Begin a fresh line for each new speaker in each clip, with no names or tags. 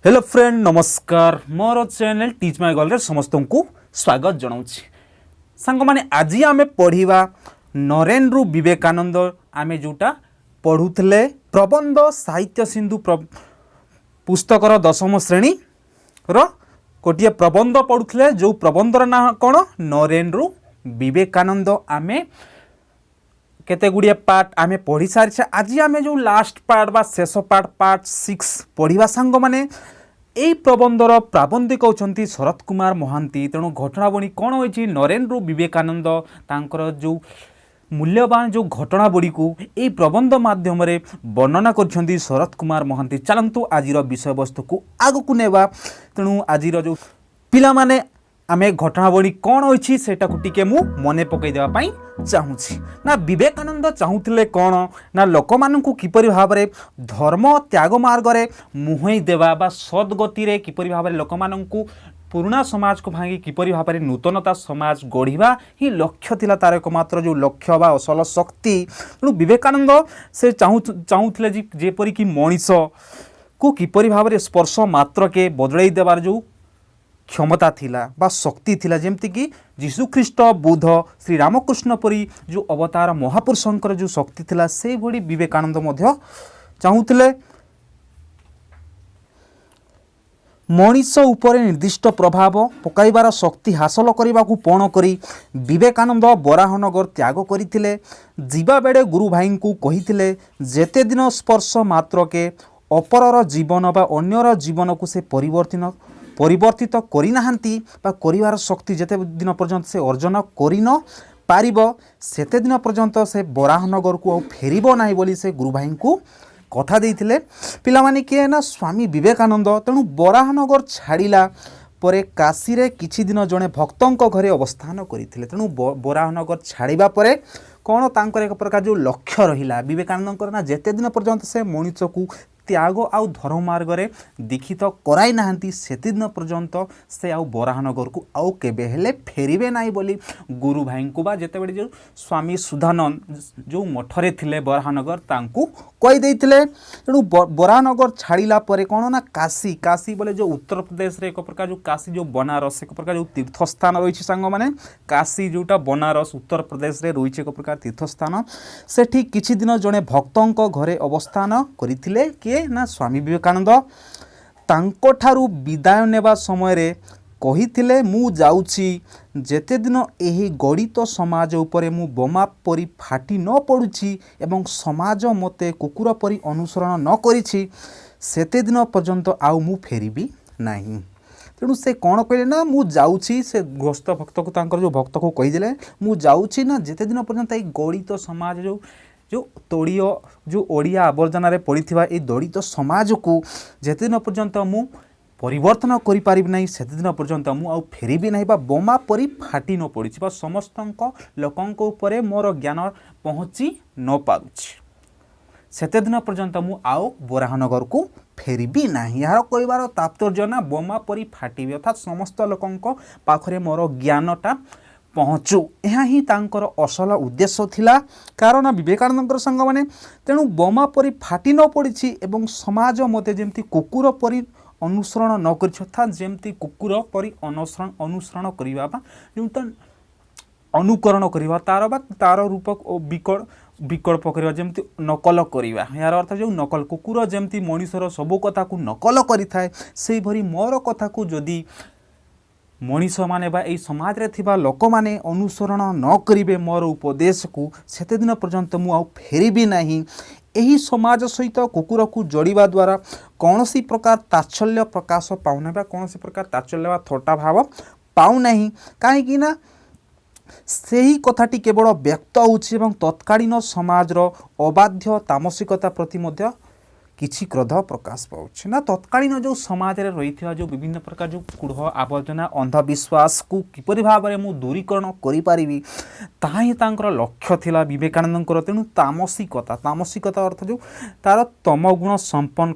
Hello friend नमस्कार मोर channel teach my girl रे समस्त को स्वागत जनाऊँगी सांग माने आज आमे पढ़िबा नरेंद्र विवेकानंद आमे जोटा पढ़ुले प्रबंध साहित्य सिंधु पुस्तकर दशम श्रेणी रो गोटे प्रबंध पढ़ुले जो प्रबंधर ना कौन नरेंद्र विवेकानंद आमे केते गुड़िए पार्ट आमे पढ़ी सारी आज आमे जो लास्ट पार्ट बा शेष पार्ट 6 पढ़िबा सांग माने एई प्रबंधर प्राबंधिक होचंती शरत कुमार महांती। तेणु घटनावली कौन होइछि नरेंद्र विवेकानंद तांकर जो मूल्यवान जो घटनावली को एई प्रबंध माध्यम रे वर्णना करछंती शरत कुमार महांती। चलंतु आजिर विषय वस्तु को आगकु नेबा। तेणु आजिर जो पिला माने आमे घटनावली कौन होइछि सेटा को टिके मु मने पकई देबा पई चाहूछि ना विवेकानंद चाहूथिले कौन ना लोक मानकु किपरि भाबरे धर्म त्याग मार्ग रे मुहई देबा बा सद्गति रे किपरि भाबरे लोक मानकु पुराना समाज को भांगी किपरि भाबरे नूतनता समाज गढ़िबा ही लक्ष्य थिला तार एकमात्र जो लक्ष्य बा असल शक्ति। तेणु विवेकानंद से चाहूथिले जेपरि कि मनीष को किपरि भाबरे स्पर्श मात्र के बदलाई देबार जो क्षमता थिला बा शक्ति थिला जेमती कि जीशुख्रीष्ट बुद्ध श्री रामकृष्ण परी जो अवतार महापुरुषंकर जो शक्ति थिला से भली विवेकानंद मध्य चाहूथिले। मनीष उपर निर्दिष्ट प्रभाव पकाइबार शक्ति हासिल करने को पण करी विवेकानंद बराहनगर त्याग करथिले। जीवा बेड़े गुरु भाई को कहिथिले जेते दिन स्पर्श मात्र के अपरर जीवन बा अन्यर जीवन को से परिवर्तित करिनाहांती बा करिवार शक्ति जेते दिन पर्यंत से अर्जन करिन पारिबो सेते दिन पर्यंत से बराहनगर को फेरिबो नाही बोली से गुरु भाई को कथा देइथिले। पिला माने किए ना स्वामी विवेकानंद। तेणु बराहनगर छाड़िला परे काशी रे किछि दिन जड़े भक्तों घरे अवस्थान करथिले। तेणु बराहनगर छाड़िबा परे कौन तांकर एक प्रकार जो लक्ष्य रहिला विवेकानंद ना जेते दिन पर्यंत से मनुष्य को त्याग आउ धर्म मार्ग रे दीक्षित कराई नाहंती सेति दिन पर्यंत से आउ बराहनगर को आउ केबे हेले फेरिबे नाही बोली गुरु भाई को बा जेते बेले जो स्वामी सुधानंद जो मठरे थिले बराहनगर तांकू कहि देइथिले। तेणु बराहनगर छाड़िला परे कौन ना काशी बोले जो उत्तर प्रदेश रे एक प्रकार जो काशी जो बनारस एक प्रकार जो तीर्थस्थान रही सांग माने काशी जोटा बनारस उत्तर प्रदेश रे रही एक प्रकार तीर्थस्थान सेठी किछि दिन जड़े भक्तों घरे अवस्थान करथिले किए ना स्वामी विवेकानंद। तांको ठारू विदाय नेबा समय रे कहिथिले मु जाउछि जेते दिन एही गणित समाज उपरे मु बोमा परी फाटी न पड़ुछि एवं समाज मते कुकुर परी अनुसरण न करिछि सेते दिन पर्यंत आउ मु फेरिबी नाही। तेणु से कौन कहले ना मु जाउछि से ग्रस्त भक्त को तांकर जो भक्त को कहिदेले मु जाउछि ना जेते दिन पर्यंत एही गणित समाज जो तोड़ीय जो ओडिया आवर्जना रे पड़ीथिबा ए दड़ित समाज को जेते दिन पर्यंत मु परिवर्तन करि पारिबि नाही सेते दिन पर्यंत मु आउ फेरिबि नाही बा बोमा परी फाटी न पड़िछि बा समस्तंक लोकंक उपरे मोर ज्ञान पहुँची न पारुछि सेते दिन पर्यंत मु आउ बराहनगर को फेरिबि नाही। यार कहबार तात्पर्य ना बोमा परी फाटिबि अर्थात समस्त लोकंक पाखरे मोर ज्ञानटा पहुँचु यह ही तांकर असल उद्देश्य थिला। कारण विवेकानंद संग माने तेणु बोमा परी फाटी न पड़ी एवं समाज मते जेमती कुकुर परी अनुसरण न कर जेमती कुकुर परी अनुसरण करवा जो अनुकरण करवा तार रूपक विकल्प करवा जेमती नकल करवा यार अर्थ जो नकल कुकुर जेमती मनीषर सबू कथा को नकल करिथाए से भरी मोर कथा को जदि मनीष माने बा एई समाज रे थिबा लोक माने अनुसरण न करिवे मोर उपदेश को सेते दिन पर्यंत मु आउ फेरिबी नाही। एही समाज सहित कुकुर को जोड़िबा द्वारा कौनसी प्रकार ताच्छल्य प्रकाश पाउना बा कौनसी प्रकार ताच्छल्य बा थोटा भाव पाउ नाही काहेकि ना सेही कथाटी केवल व्यक्त होछि एवं तत्कालीन समाज रो अबाध्य तामसिकता प्रति मध्य किछि क्रोध प्रकाश पाउछि ना तत्कालीन जो समाज रे रही जो विभिन्न प्रकार जो कूढ़ आवर्जना अंधविश्वास को किपरि भाव में मु दूरीकरण करि पारिबी ताहा ही तांकर लक्ष्य थिला विवेकानंदकर। तेणु तामसिकता अर्थ जो तार तमगुण संपन्न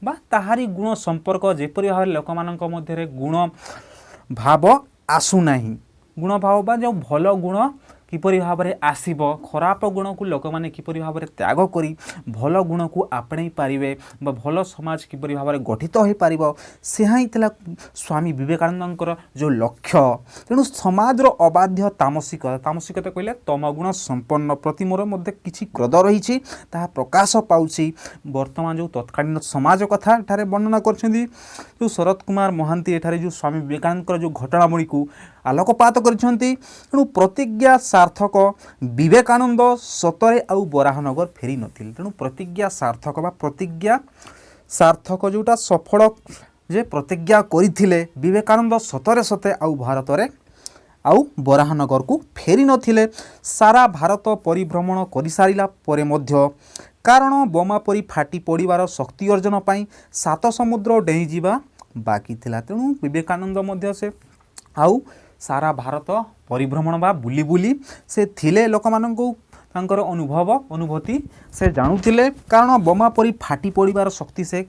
बा ताहारी गुण संपर्क जेपरि भाव लोक मानक मध्य गुण भाव आसु नाही गुण भाव बा जो भल गुण किपरि भाव में आसीबो खराब गुण को लोक मैंने किपरि भाव में त्याग करी भल गुण को आपणे पारिबे बा भल समाज किपरि भाव में गठित हो पारिबो सेहा ही थिला स्वामी विवेकानंदर जो लक्ष्य। तेणु समाजर अबाध्य तामसिकता कहले तमगुण संपन्न प्रति मोर मध्य किछि क्रोध रही ताहा प्रकाश पाउछि। वर्तमान जो तत्कालीन समाज कथा एठारे वर्णना करछन्ती जो शरद कुमार महांती एठारे जो स्वामी विवेकानंद जो घटनावली को आलोकपात करछन्ती। तेणु प्रतिज्ञा सार्थक विवेकानंद सतरे आउ बराहनगर फेरी नथिले। तेणु प्रतिज्ञा सार्थक बा प्रतिज्ञा सार्थक जोटा सफल जे प्रतिज्ञा करिथिले विवेकानंद सतरे सते आउ भारत रे आउ बराहनगर को फेरी नथिले। सारा भारत परिभ्रमण कर सारिला परे मध्य कारण बोमा परी फाटी पड़िबार शक्ति अर्जन पाई 7 समुद्र डेई जीवा बाकी थिला। तेणु विवेकानंद मध्य से आउ सारा भारत परिभ्रमण बा बुली बुली से थिले लोक माननकु तांकर अनुभूति से जानुथिले कारण बोमा परी फाटी पड़िबार शक्ति से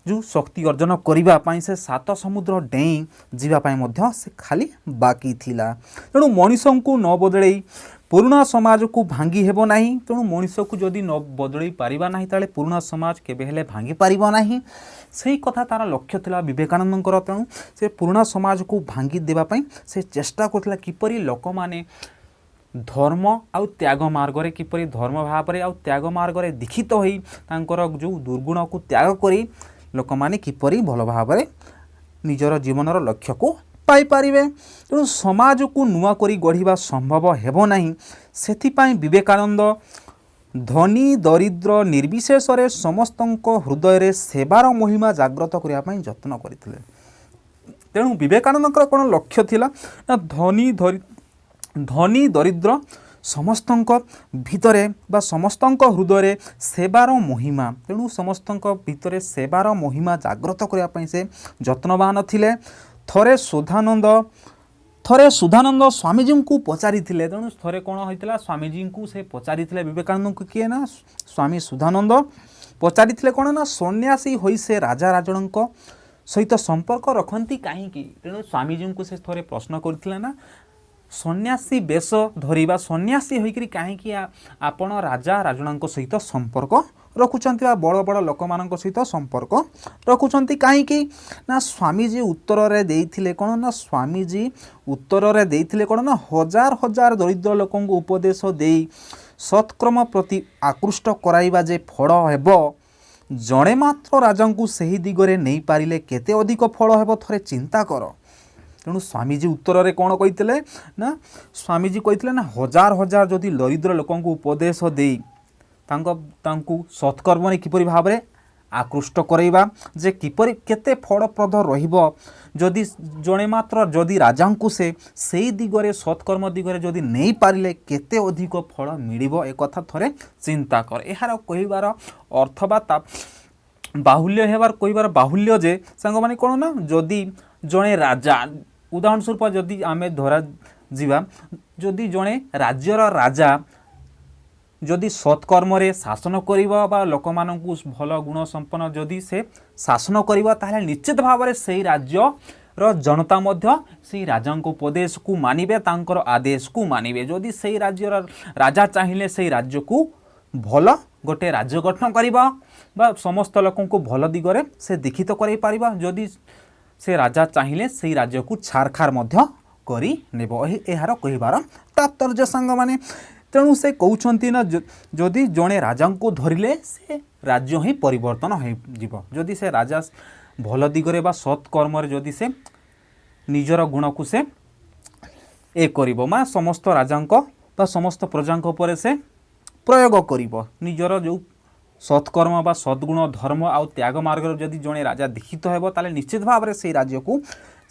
जो शक्ति अर्जन करिबा पाई से 7 समुद्र डेई जीवा पाई मध्य से खाली बाकी थिला। तेणु मनीषों को न बदलई पुराना समाज को भांगी हेबो नाही। तेणु मनीष को जदि न बदलई पारिबा नाही ताले पुराना समाज केबे हेले भांगी पारिबो नाही सही कथा तार लक्ष्य थिला विवेकानंदଙ୍କର। तेणु से पुराना समाज को भांगी देबा पाई से चेष्टा करथिला किपरि लोक माने धर्म आउ त्याग मार्ग रे किपरि धर्म भाव रे आउ त्याग मार्ग रे दीक्षित होई तांकर जो दुर्गुण को त्याग करी लोक माने किपरि भल भाव रे निजर जीवनर लक्ष्य को पाई पारिबे। तेणु समाज को नुआ करी गढ़िबा संभव हेबो नाही। सेथिपाई विवेकानंद धनी दरिद्र निर्विशेष रे समस्तंक हृदय रे सेवार महिमा जाग्रत करिया पाई यत्न करिथिले। तेणु विवेकानंदकर कोन लक्ष्य थिला ना धनी दरिद्र समस्तंक भितरे बा समस्तंक हृदय रे सेवार महिमा। तेणु समस्तंक भितरे सेवार महिमा जाग्रत करिया पाई से यत्नवान थिले। थरे सुधानंद स्वामीजी को पचारि थिले। तेणु थरे कोण होइतिला स्वामीजी को से पचारि थिले विवेकानंद को किए ना स्वामी सुधानंद पचारि थिले कोण ना सन्यासी होई से राजा राजणक सहित संपर्क रखती कहीं। तेणु स्वामीजी को से थरे प्रश्न करथिले ना सन्यासी बेश धरिबा सन्यासी होइकरी कहीं आपण राजा राजणक सहित संपर्क रखुचंती बा बड़ बड़ लोक मानक सहित संपर्क रखुचंती कहीं ना स्वामीजी उत्तर रे देइथिले कोन ना स्वामीजी उत्तर रे देइथिले कोन ना हजार हजार दरिद्र लोकंक उपदेश देई सत्कर्म प्रति आकृष्ट कराइबा जे फल हेबो जणे मात्र राजांकु सही दिगरे नहीं पारिले केते अधिक फल हेबो थरे चिंता कर। तेणु स्वामीजी उत्तर रे कोन कहिथिले ना स्वामीजी कहिथिले ना हजार हजार जदि दरिद्र लोकंकु उपदेश देई तांकु सत्कर्म रे किपरि भाव रे आकृष्ट कराइबा जे किपरि केते फलप्रद रहिबो जदि जणे मात्र जदि राजांकु से सेई दिगरे सत्कर्म दिगरे जदि नहीं पारिले केते अधिक फल मिलिबो ए कथा थरे चिंता कर। एहार कहिबार अर्थ बा बाहुल्य हेबार कहिबार बाहुल्य जे संग माने कोन ना जदि जणे राजा उदाहरण स्वरूप जदि आमे धरा जीवा जदि जणे राज्यर राजा जदि सत्कर्म रे शासन करिबा बा लोक मानकु भल गुण संपन्न जदि से शासन करिबा ताले निश्चित भाव रे सेई राज्य रो जनता मध्य सेई राजांको उपदेश को मानिबे तांकर आदेश को मानिबे। जदि सेई राज्यर राजा चाहिए सेई राज्य को भल गोटे राज्य गठन करिबा बा समस्त लोकन को भल दिगरे से दीक्षित करै पारिबा जदि से राजा चाहिए सेई राज्य को छारखार मध्य करि नेबो। एहार कहिबार तात्पर्य संग माने तेणु से कहउछंती ना जदि जणे राजा को धरिले से राज्य ही परिवर्तन हो जीव जदि से राजा भल दिगरे बा सत्कर्म रे जदि से निजर गुण को से ए करिवो मा समस्त राजांक बा समस्त प्रजांक ऊपर से प्रयोग करिवो निजर जो सत्कर्म बा सद्गुण धर्म आउ त्याग मार्ग जदि जणे राजा दीक्षित हेबो ताले निश्चित भाव रे से राज्य को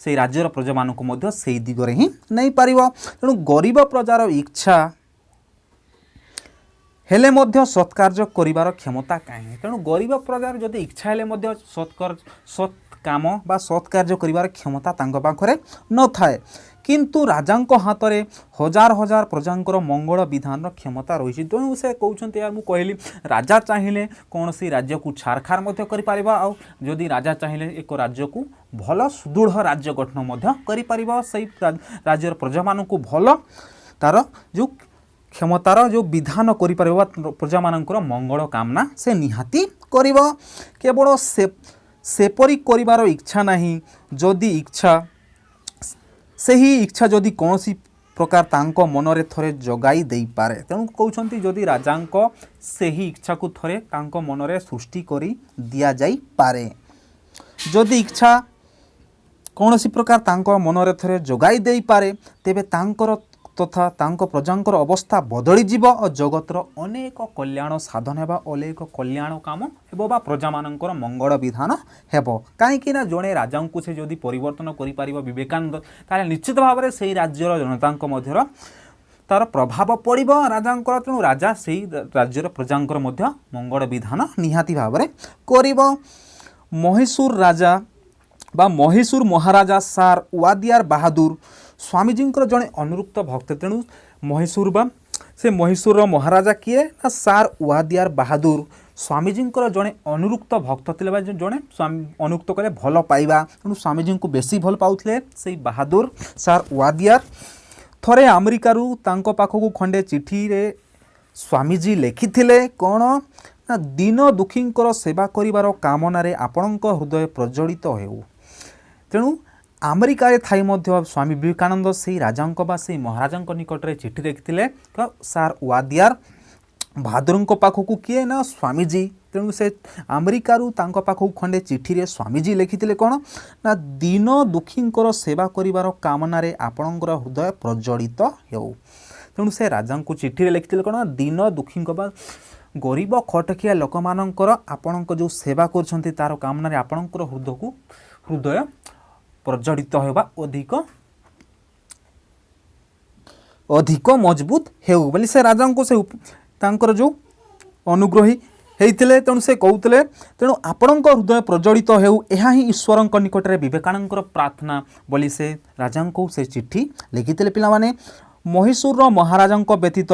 से राज्यर प्रजा मानक मध्य सेई दिगरे ही नहीं पारिवो। तेणु गरीब प्रजार इच्छा हेले मध्य सत्कार्य करिवार क्षमता काहे। तेणु गरीब प्रजार जदि इच्छा हेले मध्य सत् काम बा सत्कार्य करिवार क्षमता तांको पाखरे न थाए किंतु राजांक हाथ रे हजार हजार प्रजांकर मंगल विधान क्षमता रही। तेणु से कहउछंती यार मु कहली राजा चाहिए कौन सी राज्य को छारखार मध्य करि पारिबा आ जदि राजा चाहिए एक राज्य को भल सुदृढ़ राज्य गठन मध्य करि पारिबा सही राज्यर प्रजा मानकु भल तार जो क्षमतार जो विधान करिपारे बा प्रजा मानकर मंगल कामना से निहाती करिब। केवल सेपरी करिवार इच्छा नहीं, जदि इच्छा सही इच्छा जदि कौन प्रकार तांको मनरे थरे जगाई दे पारे। तेणु कहते जदि राजांक सही इच्छा को थरे तांको मनरे सृष्टि करी दिया जाई पारे। जदि इच्छा कौन प्रकार तांको मनरे थरे जगाई दे पारे तेबे तांकर तथा तांको प्रजांकर अवस्था बदली जीव और जगतर अनेक कल्याण साधन हेबा, अनेक कल्याण काम हेबो बा प्रजा मानकर मंगल विधान हेबो। कहीं ना जड़े राजा को से जदि परिवर्तन करि पारिबो विवेकानंद ताले निश्चित भाव में से राज्यर जनतांक मध्यर तार प्रभाव पड़िबो राजांकर। तेणु राजा से राज्यर प्रजांकर मध्य मंगल विधान निहाती भाव में करिबो। महीशूर राजा बा महीशूर महाराजा सार वादियार बाहादुर स्वामीजींकर जड़े अनुरुक्त भक्त। तेणु महीशूर बा से महीशूर महाराजा किए ना सार वादियार बाहादुर स्वामीजींकर जड़े अनुरुक्त भक्त थे। जड़े स्वामी अनुरुक्त कले भल पाइबा, तेणु स्वामीजी को बेसी भल पाउथिले से बाहादुर सार वादियार। थरे अमेरिकारु तांको पाखकु खंडे चिठी रे स्वामीजी लिखिथिले कौन ना दीन दुखींकर सेवा करिवार कामनारे आपणक हृदय प्रज्वलित हेउ। तेणु अमेरिका थाई मध्य स्वामी विवेकानंद से राजा से महाराजा निकट में चिठी लिखिते सार वादियार बहादुर पाखक किए ना स्वामीजी। तेणु से अमेरिकारु तांको पाखक खंडे चिठी रे स्वामीजी लिखिते कौन ना दीन दुखींकर सेवा करिवार कामनारे आपणकर हृदय प्रज्वलित हेउ। तेणु से राजा को चिठी लिखिते कौन दीन दुखी गरीब खटखिया लोक मानकर आपणक जो सेवा कर तार कामनारे आपणकर हृदय प्रज्वलित होगा अधिक मजबूत हेउ बोली से राजा को से तांकर जो अनुग्रही होते। तेणु से कहते तेणु आपणक हृदय प्रज्वलित हेउ, यह ही ईश्वर निकट में विवेकानंद प्रार्थना बोली से राजा को से चिट्ठी लिखिते। पिलामाने महीशूर महाराजा व्यतीत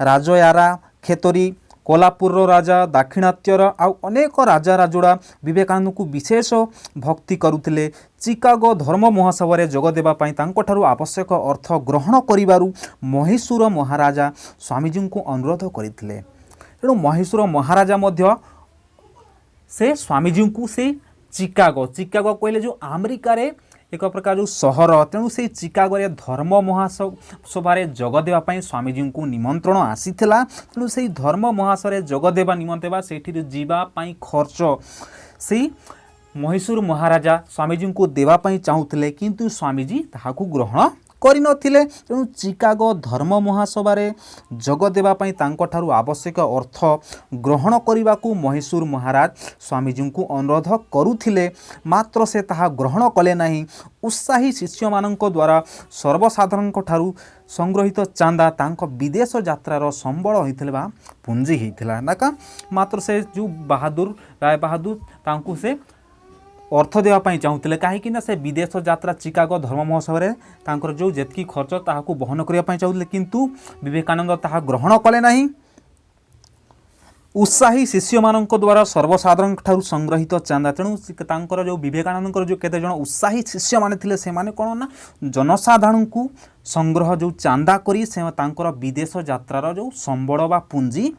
राजयारा खेतरी कोल्हापुर राजा दाक्षिणात्यर आउ अनेक राजा राजोड़ा विवेकानंद को विशेष भक्ति करुथिले। चिकागो धर्म महोत्सव जोग देवाई तांकोठारु आवश्यक अर्थ ग्रहण करिबारु महीशूर महाराजा स्वामीजी को अनुरोध करथिले। तेणु महीशूर महाराजा मध्य से स्वामीजी को से चिकागो कहले जो अमेरिका रे एक प्रकार जो सहर। तेणु से चिकागो धर्म महासभा जोग देवाई स्वामीजी को निमंत्रण आसीथिला। तेणु से धर्म महासभा जोग देवा निमंते से जीवाई खर्च से महीशूर महाराजा स्वामीजी को देवाई चाहूले, किंतु स्वामीजी ताहाकु ग्रहण करिनथिले। तेणु चिकागो धर्म महासभा जोग देवाई तांकोठारु आवश्यक अर्थ ग्रहण करने महीशूर महाराज स्वामीजी को अनुरोध करुथिले, मात्र से ताहा ग्रहण कले नहीं। उत्साही शिष्य मानक द्वारा सर्वसाधारण ठारू संग्रहित चांदा तांको विदेश यात्रार संबल होइथिले बा पुंजी होइथिला नाका। मात्र से जो बहादुर राय बहादुर तांको से अर्थ देवाई चाहूले, कहीं से विदेश यात्रा चिकागो धर्म महोत्सव तांकर जो जेतकी खर्च ताहाकु बहन करने चाहूले, किंतु विवेकानंद ताहा ग्रहण कले नहीं। उत्साही शिष्य मानक द्वारा सर्वसाधारण ठारू संग्रहित चांदा। तेणु तांकर जो विवेकानंद जो केते जण उत्साही शिष्य माने थिले से माने कोन ना जनसाधारण को संग्रह जो चांदा करी से तांकर विदेश यात्रार जो संबल बा पुंजी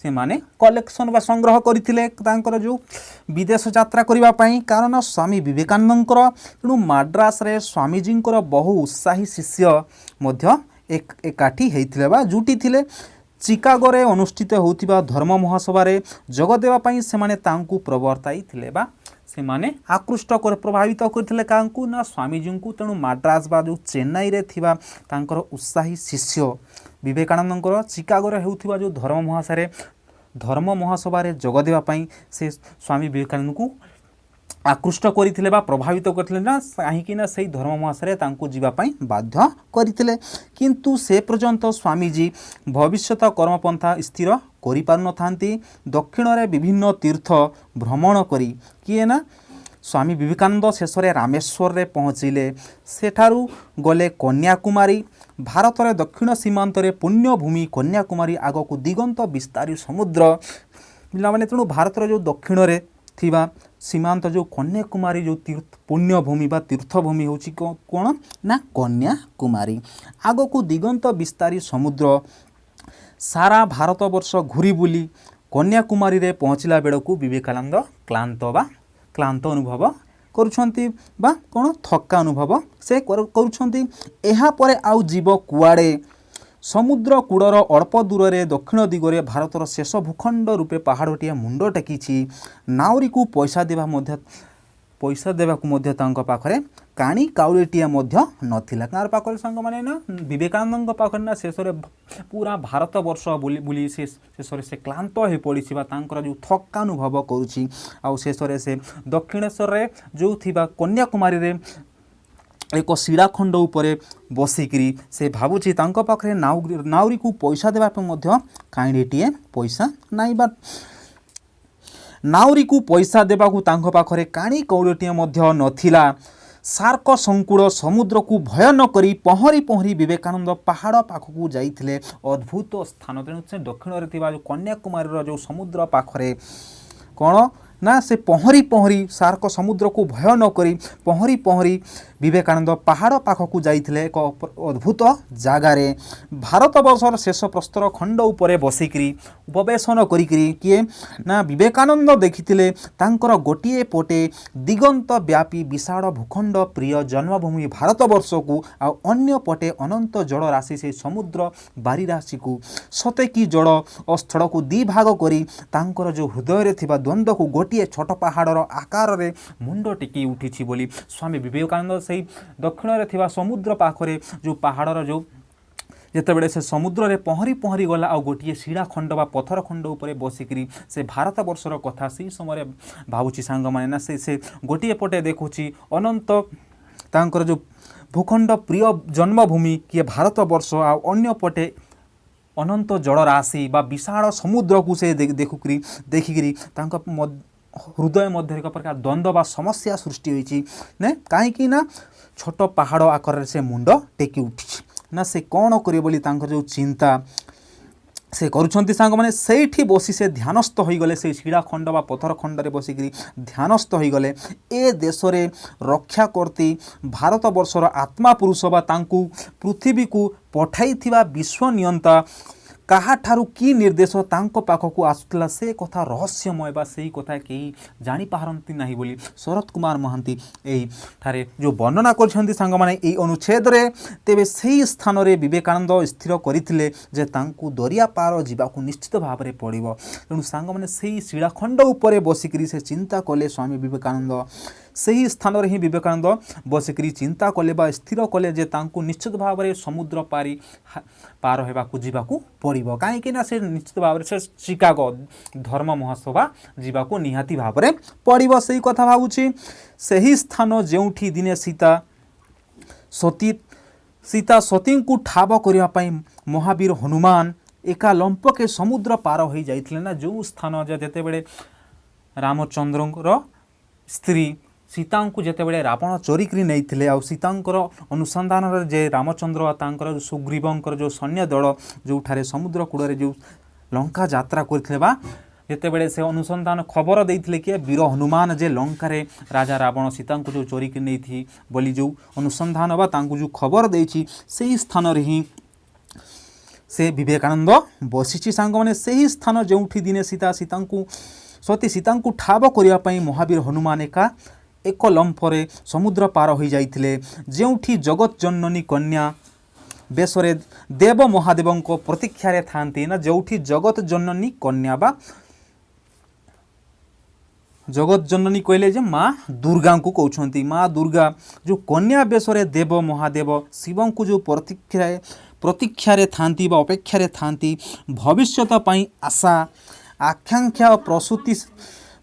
से माने कलेक्शन बा संग्रह करथिले तांकर जो विदेश यात्रा करिबा पई। कारण स्वामी विवेकानंदकर तेणु मद्रास रे स्वामीजींकर बहु उत्साही शिष्य मध्य एकाठी होइथिले बा जुटी थिले। चिकागो रे अनुष्ठित होतिबा धर्म महोत्सव जोग देवाई से तांकु प्रवर्ताई थिले बा से माने आकृष्ट कर प्रभावित करथिले कांकु ना स्वामीजी को। तेणु मद्रास बा जो चेन्नई रे थिबा तांकर उत्साही शिष्य विवेकानंदकर चिकागो रे होतिबा जो धर्म महोत्सव जोग देवाई से स्वामी विवेकानंद को आकृष्ट करथिले बा प्रभावित करथिले ना कहीं ना से धर्म महोत्सव तांकु जीवापाई बाध्य करथिले। किंतु से पर्यंत स्वामीजी भविष्यत कर्मपंथा स्थिर करि पारु नथांती। दक्षिण रे विभिन्न तीर्थ भ्रमण करी किए ना स्वामी विवेकानंद शेष रामेश्वर रे पहुँचिले। सेठारु गले कन्याकुमारी। भारत रे दक्षिण सीमांत रे पुण्यभूमि कन्याकुमारी आगक दिगंत विस्तारी समुद्र पिलामाने। तेणु भारत जो दक्षिण रे थिबा सीमांत जो कन्याकुमारी जो तीर्थ पुण्यभूमि बा तीर्थभूमि होची कौन ना कन्याकुमारी। आग को दिगंत विस्तारी समुद्र सारा भारत वर्ष घूरी बुली कन्याकुमारी रे पहुँचला बेलू विवेकानंद क्लांत अनुभव करुछंती बा कौन थक्का अनुभव से करुछंती। एहा परे आउ जीव कुआड़े समुद्र कूड़र अल्प दूर रे दक्षिण दिगरे भारतर शेष भूखंड रूपे पहाड़टिए मुंड टेकी नाउरी को पैसा देवाकू मध्य तांको पाखरे काणी काउड़ीटिए मध्य नथिला। कार पाखरे संग माने ना विवेकानंद पाखरे ना शेष पूरा भारत वर्ष बुली बुली से शेष से क्लांत हो पड़ी बा तांकर जो थक्का अनुभव करुछि। आउ शेष से दक्षिणेश्वर रे जो थिबा कन्याकुमारी रे एक शिलाखंड उपरे बसिकी से भावुची तांको पाखरे नाउरी को पैसा देवा मध्य काईटीए पैसा नाई बा नाउरी को पैसा देवाकू तांको पाखरे काणी कौड़ीटीए मध्य नथिला। सार्क संकूल समुद्र को भय न करी पहरी पहरी विवेकानंद पहाड़ पाखक जाइथिले। अद्भुत स्थान तेणु से दक्षिण रे थिबा जो कन्याकुमारी जो समुद्र पाखरे कौन ना से पहरी पहरी सार्क समुद्र को भय न करी पहरी पहरी विवेकानंद पहाड़ पाखक जाइथिले। एक अद्भुत जगार भारत वर्षर शेष प्रस्तर खंड उपरे बसिकी उपवेशन करिकरी किए ना विवेकानंद देखिथिले तांकर गोटिए पटे दिगंत व्यापी विशाल भूखंड प्रिय जन्मभूमि भारत वर्ष को आउ अन्य पटे अनंत जल राशि से समुद्र बारी राशि को सते कि जल स्थल को दी भाग करी तांकर जो हृदय रे थिबा द्वंद्व को गोटिए छोट पहाड़र आकार रे मुंड टेकी उठिछि बोली स्वामी विवेकानंद से दक्षिण रे थिबा समुद्र पाखरे जो पहाड़र जो जितेबले से समुद्र रे पहरी पहरी गला आ गोटे शिला खंड बा पथर खंड उपरे बसिकी से भारत वर्षर कथा से समय भावुची सांग माने ना से गोटे पटे देखुची अनंत तांकर जो भूखंड प्रिय जन्मभूमि किए भारत वर्ष आ अन्य पटे अनंत जल राशि बा विशाल समुद्र को से देखिकी हृदय मध्य एक प्रकार द्वंद्व बा समस्या सृष्टि होइछि ने काहेकि ना छोट पहाड़ आकार से मुंड टेकी उठी ना से कौन करे बोली तांकर जो चिंता से करुछंती सांग माने सेठी बसी से ध्यानस्थ हो गले से शिलाखंड बा पथर खंड रे बसिकी ध्यानस्थ हो गले। ए देश रे रक्षा करती भारत वर्षर आत्मा पुरुष बा तांकू पृथ्वी को पठाई थिबा विश्व नियंता काहाठारू की निर्देश तांको पाखकू आसुतला से कथा रहस्यमय बा सेही कथा केही जानी पारंती नाही बोली शरत कुमार महांती एही ठारे जो वर्णना करछंती सांग माने एही अनुच्छेद रे तेबे सेही स्थान रे विवेकानंद स्थिर करिथिले जे तांकू दरिया पार जीवाकू निश्चित भाव रे पड़िबो। तेणु सांग माने सेही शिलाखंड उपरे बसिकरी से चिंता कले स्वामी विवेकानंद सही स्थान रे ही विवेकानंद बसिकरी चिंता कले बा स्थिर कले जे तांकू निश्चित भाव रे समुद्र पार हेबाकू जीवाकू पड़िबो काहेकि ना से निश्चित भाव रे से शिकागो धर्म महोत्सव जीवाकू निहाती भाव रे पड़िबो। सही कथा भावुची सही स्थान जेउठी दिने सीता सती को ठाब करिया पई महावीर हनुमान एका लंपके समुद्र पार हो जाइथिले ना जो स्थान जेतेबेले रामचंद्रर स्त्री सीता को जितेबाला रावण चोरिकी नहीं आ सीतांकर अनुसंधान जे रामचंद्र तांकर सुग्रीवंकर जो सैन्य दल जो ठारे समुद्र कूड़े जो लंका यात्रा करते जितेबले से अनुसंधान खबर देते कि वीर हनुमान जे लंका रे राजा रावण सीता को जो चोरिकी नहीं बोली जो अनुसंधान बा जो खबर देछि से स्थान रे ही से विवेकानंद बसी सांग मैंने से ही स्थान जो दिने सीता को ठाब करने महावीर हनुमान एक लंफरे समुद्र पार हो जाइथिले जेउठी जगत जननी कन्या बेसरे देव महादेव प्रतीक्षा थांती ना जोठी जगत जननी कन्या बा जगत जननी कहले जे माँ दुर्गा को कहते माँ दुर्गा जो कन्या बेसरे देव महादेव शिव को जो प्रतीक्षा थांती बा अपेक्षा थांती भविष्यत पई आशा आकांक्षा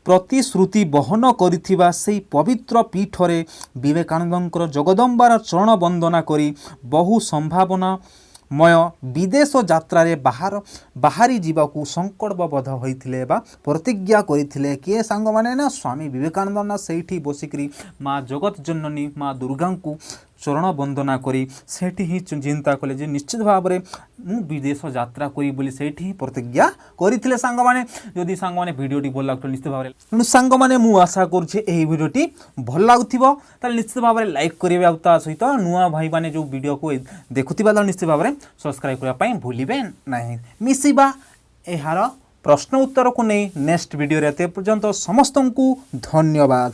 प्रतिश्रुति बहन करिथिबा सेही पवित्र पीठरे विवेकानंदंकर जगदम्बार चरण वंदना करी बहु संभावनामय विदेश यात्रा रे बाहरी जीवाकू संकल्पबद्ध होइथिले बा प्रतिज्ञा करिथिले किए सांग माने ना स्वामी विवेकानंद ना सेठी बसिकरी माँ जगत जननी माँ दुर्गा को चरण वंदना करी सेठी ही चिंता कले जे निश्चित भाव में मु विदेश यात्रा करी बोली सेठी ही प्रतिज्ञा करथिले सांग माने जदि सांग माने वीडियोटी भल लागतो निश्चित भाव में तेणु सांग माने मु आशा करुछे एही वीडियोटी भल लागुथिबो ताले निश्चित भाव में लाइक करिवे आ ता सहित नुआ भाई माने जो वीडियो को देखुथिबा ताले निश्चित भाव में सब्सक्राइब करिया पई भूलिबे नाही मिसिबा एहार प्रश्न उत्तर को नहीं नेक्स्ट वीडियो रे ते पर्यंत समस्त को धन्यवाद।